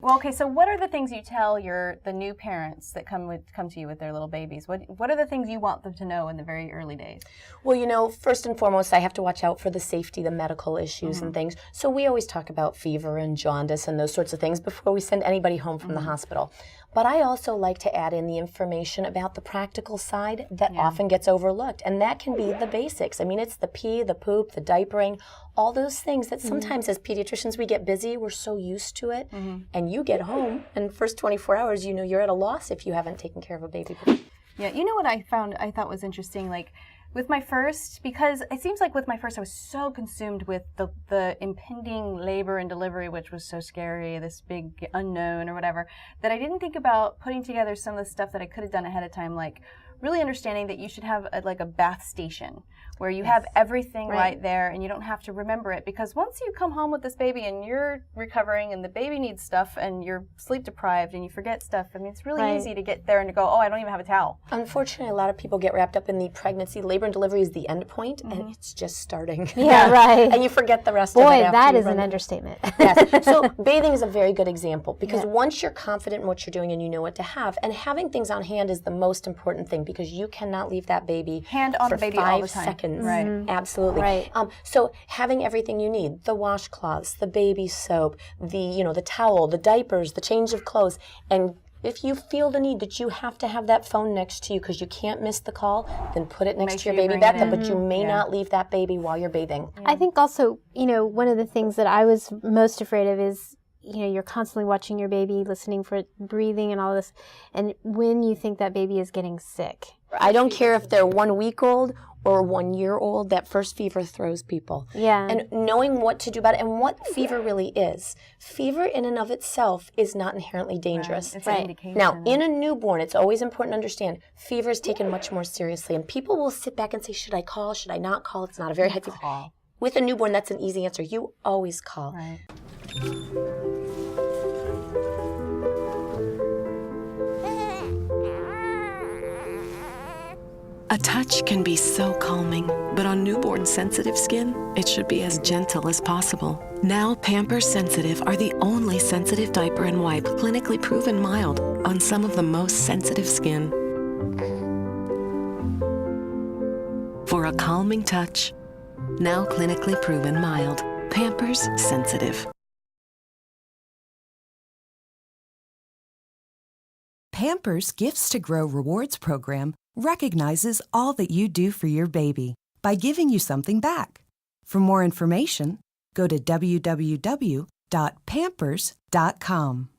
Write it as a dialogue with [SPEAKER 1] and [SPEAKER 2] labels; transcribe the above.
[SPEAKER 1] Well, okay, so what are the things you tell the new parents that come to you with their little babies? What are the things you want them to know in the very early days?
[SPEAKER 2] Well, first and foremost, I have to watch out for the safety, the medical issues and things. So we always talk about fever and jaundice and those sorts of things before we send anybody home from the hospital. But I also like to add in the information about the practical side that often gets overlooked. And that can be the basics. I mean, it's the pee, the poop, the diapering, all those things that sometimes as pediatricians we get busy, we're so used to it. And you get home, and first 24 hours, you're at a loss if you haven't taken care of a baby.
[SPEAKER 1] Yeah, you know what I thought was interesting? Like, with my first, because it seems like with my first I was so consumed with the impending labor and delivery, which was so scary, this big unknown or whatever, that I didn't think about putting together some of the stuff that I could have done ahead of time, like really understanding that you should have a bath station where you have everything right there and you don't have to remember it, because once you come home with this baby and you're recovering and the baby needs stuff and you're sleep deprived and you forget stuff, I mean, it's really easy to get there and to go, oh, I don't even have a towel.
[SPEAKER 2] Unfortunately, a lot of people get wrapped up in the pregnancy. Labor and delivery is the end point, and it's just starting.
[SPEAKER 3] Yeah, right.
[SPEAKER 2] And you forget the rest of it.
[SPEAKER 3] Boy,
[SPEAKER 2] after
[SPEAKER 3] that
[SPEAKER 2] you
[SPEAKER 3] is
[SPEAKER 2] run
[SPEAKER 3] an
[SPEAKER 2] the-
[SPEAKER 3] understatement.
[SPEAKER 2] Yes. So bathing is a very good example, because once you're confident in what you're doing and you know what to have, and having things on hand is the most important thing, because you cannot leave that baby
[SPEAKER 1] Hand on
[SPEAKER 2] for
[SPEAKER 1] the baby
[SPEAKER 2] 5
[SPEAKER 1] all the time.
[SPEAKER 2] seconds.
[SPEAKER 1] Right.
[SPEAKER 2] Absolutely.
[SPEAKER 3] Right.
[SPEAKER 2] So having everything you need, the washcloths, the baby soap, the towel, the diapers, the change of clothes, and if you feel the need that you have to have that phone next to you because you can't miss the call, then put it next
[SPEAKER 1] Make
[SPEAKER 2] to
[SPEAKER 1] sure
[SPEAKER 2] your
[SPEAKER 1] you
[SPEAKER 2] baby
[SPEAKER 1] bring it
[SPEAKER 2] bathtub,
[SPEAKER 1] in.
[SPEAKER 2] but you may not leave that baby while you're bathing.
[SPEAKER 3] I think also, one of the things that I was most afraid of is, you're constantly watching your baby, listening for breathing and all this, and when you think that baby is getting sick.
[SPEAKER 2] I don't care if they're 1 week old or 1 year old, that first fever throws people.
[SPEAKER 3] Yeah.
[SPEAKER 2] And knowing what to do about it and what fever really is. Fever in and of itself is not inherently dangerous.
[SPEAKER 1] It's an indication.
[SPEAKER 2] Now, in a newborn, it's always important to understand fever is taken much more seriously. And people will sit back and say, should I call? Should I not call? It's not a very high fever.
[SPEAKER 1] Call.
[SPEAKER 2] With a newborn, that's an easy answer. You always call.
[SPEAKER 1] Right.
[SPEAKER 4] A touch can be so calming, but on newborn sensitive skin, it should be as gentle as possible. Now Pampers Sensitive are the only sensitive diaper and wipe clinically proven mild on some of the most sensitive skin. For a calming touch, now clinically proven mild. Pampers Sensitive.
[SPEAKER 5] Pampers Gifts to Grow Rewards program recognizes all that you do for your baby by giving you something back. For more information, go to www.pampers.com.